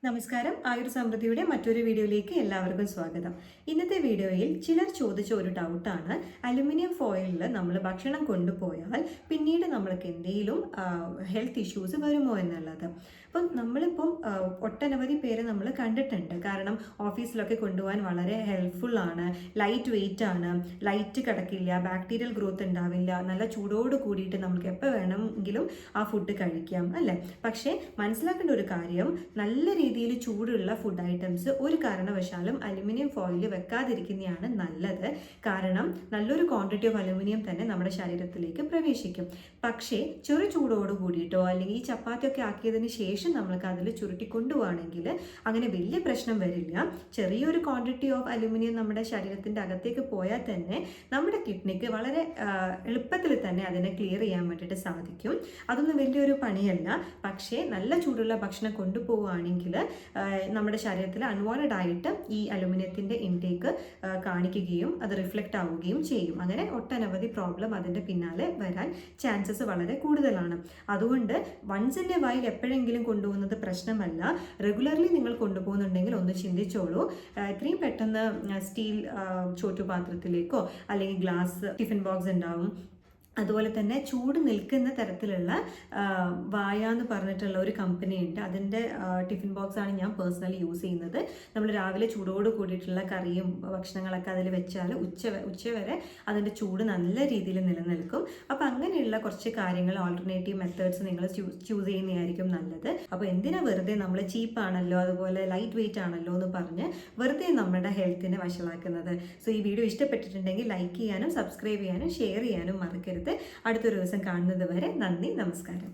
നമസ്കാരം. ആയുർ സമൃദ്ധിയുടെ മറ്റൊരു വീഡിയോയിലേക്ക് എല്ലാവർക്കും സ്വാഗതം. ഇന്നത്തെ വീഡിയോയിൽ ചിലർ ചോദിച്ച ഒരു ഡൗട്ടാണ്, അലുമിനിയം ഫോയിലിൽ നമ്മൾ ഭക്ഷണം കൊണ്ടുപോയാൽ പിന്നീട് നമ്മൾക്ക് എന്തെങ്കിലും ഹെൽത്ത് ഇഷ്യൂസ് വരുമോ എന്നുള്ളത്. അപ്പം നമ്മളിപ്പം ഒട്ടനവധി പേരെ നമ്മൾ കണ്ടിട്ടുണ്ട്. കാരണം ഓഫീസിലൊക്കെ കൊണ്ടുപോകാൻ വളരെ ഹെൽപ്ഫുള്ളാണ്, ലൈറ്റ് വെയിറ്റ് ആണ്, ലൈറ്റ് കിടക്കില്ല, ബാക്ടീരിയൽ ഗ്രോത്ത് ഉണ്ടാവില്ല, നല്ല ചൂടോട് കൂടിയിട്ട് നമുക്ക് എപ്പോൾ വേണമെങ്കിലും ആ ഫുഡ് കഴിക്കാം അല്ലേ. പക്ഷേ മനസ്സിലാക്കേണ്ട ഒരു കാര്യം, നല്ല രീതിയിൽ ചൂടുള്ള ഫുഡ് ഐറ്റംസ് ഒരു കാരണവശാലും അലുമിനിയം ഫോയിൽ വെക്കാതിരിക്കുന്നതാണ് നല്ലത്. കാരണം നല്ലൊരു ക്വാണ്ടിറ്റി ഓഫ് അലുമിനിയം തന്നെ നമ്മുടെ ശരീരത്തിലേക്ക് പ്രവേശിക്കും. പക്ഷേ ചെറു ചൂടോട് കൂടിയിട്ടോ അല്ലെങ്കിൽ ഈ ചപ്പാത്തിയൊക്കെ ആക്കിയതിന് ശേഷം നമ്മൾക്ക് അതിൽ ചുരുട്ടി കൊണ്ടുപോവാണെങ്കിൽ അങ്ങനെ വലിയ പ്രശ്നം വരില്ല. ചെറിയൊരു ക്വാണ്ടിറ്റി ഓഫ് അലുമിനിയം നമ്മുടെ ശരീരത്തിൻ്റെ അകത്തേക്ക് പോയാൽ തന്നെ നമ്മുടെ കിഡ്നിക്ക് വളരെ എളുപ്പത്തിൽ തന്നെ അതിനെ ക്ലിയർ ചെയ്യാൻ വേണ്ടിയിട്ട് സാധിക്കും. അതൊന്നും വലിയൊരു പണിയല്ല. പക്ഷേ നല്ല ചൂടുള്ള ഭക്ഷണം കൊണ്ടുപോവുകയാണെങ്കിൽ നമ്മുടെ ശരീരത്തിൽ അൺവാണ്ടഡ് ആയിട്ട് ഈ അലുമിനിയത്തിൻ്റെ ഇൻടേക്ക് കാണിക്കുകയും അത് റിഫ്ലക്റ്റ് ആവുകയും ചെയ്യും. അങ്ങനെ ഒട്ടനവധി പ്രോബ്ലം അതിൻ്റെ പിന്നാലെ വരാൻ ചാൻസസ് വളരെ കൂടുതലാണ്. അതുകൊണ്ട് വൺസ് ഇൻ എ വൈൽ എപ്പോഴെങ്കിലും കൊണ്ടുപോകുന്നത് പ്രശ്നമല്ല. റെഗുലർലി നിങ്ങൾ കൊണ്ടുപോകുന്നുണ്ടെങ്കിൽ ഒന്ന് ചിന്തിച്ചോളൂ. ഇത്രയും പെട്ടെന്ന് സ്റ്റീൽ ചോറ്റുപാത്രത്തിലേക്കോ അല്ലെങ്കിൽ ഗ്ലാസ് ടിഫിൻ ബോക്സ് ഉണ്ടാവും. അതുപോലെ തന്നെ ചൂട് നിൽക്കുന്ന തരത്തിലുള്ള വായ എന്ന് പറഞ്ഞിട്ടുള്ള ഒരു കമ്പനി ഉണ്ട്. അതിൻ്റെ ടിഫിൻ ബോക്സ് ആണ് ഞാൻ പേഴ്സണലി യൂസ് ചെയ്യുന്നത്. നമ്മൾ രാവിലെ ചൂടോട് കൂടിയിട്ടുള്ള കറിയും ഭക്ഷണങ്ങളൊക്കെ അതിൽ വെച്ചാൽ ഉച്ചവരെ അതിൻ്റെ ചൂട് നല്ല രീതിയിൽ നിലനിൽക്കും. അപ്പോൾ അങ്ങനെയുള്ള കുറച്ച് കാര്യങ്ങൾ, ഓൾട്ടർനേറ്റീവ് മെത്തേഡ്സ് നിങ്ങൾ ചൂസ് ചെയ്യുന്നതായിരിക്കും നല്ലത്. അപ്പോൾ എന്തിനാ വെറുതെ നമ്മൾ ചീപ്പാണല്ലോ അതുപോലെ ലൈറ്റ് വെയിറ്റ് ആണല്ലോ എന്ന് പറഞ്ഞ് വെറുതെ നമ്മുടെ ഹെൽത്തിനെ വഷളാക്കുന്നത്. സോ ഈ വീഡിയോ ഇഷ്ടപ്പെട്ടിട്ടുണ്ടെങ്കിൽ ലൈക്ക് ചെയ്യാനും സബ്സ്ക്രൈബ് ചെയ്യാനും ഷെയർ ചെയ്യാനും മറക്കരുത്. അടുത്തൊരു ദിവസം കാണുന്നത് വരെ നന്ദി, നമസ്കാരം.